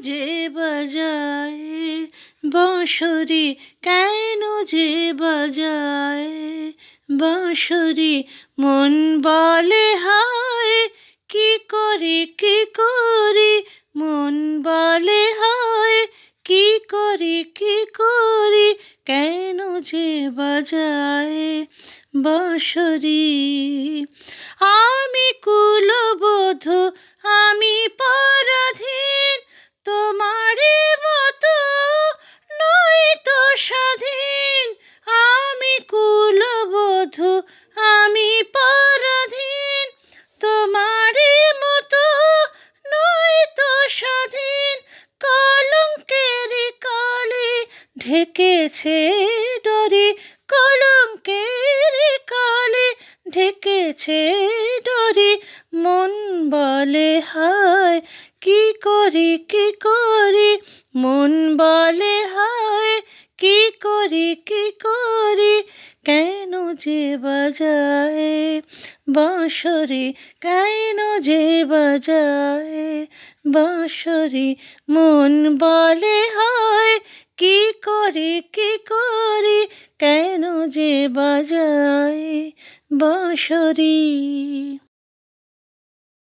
যে বাজায় বাঁশরি, কেন যে বাজায় বাঁশরি। মন বলে হায় কি করি কি করি, মন বলে হায় কি করি কি করি, কেন যে বাজায় বাঁশরি। আমি কুলবধূ, আমি পরাধীন, তোমারই মতো নই তো স্বাধীন। আমি কুলবধূ, আমি পরাধীন, তোমারই মতো নই তো স্বাধীন। কলঙ্কের কালি ঢেকেছে ডরি, কলঙ্কের কালি ঢেকেছে ডরি। মন বলে হায় কি করি কি করি, মন বলে হায় কি করি কি করি, কেন যে বাজায় বাঁশরি, কেন যে বাজায় বাঁশরি। মন বলে হায় কি করি কি করি, কেন যে বাজায় বাঁশরি।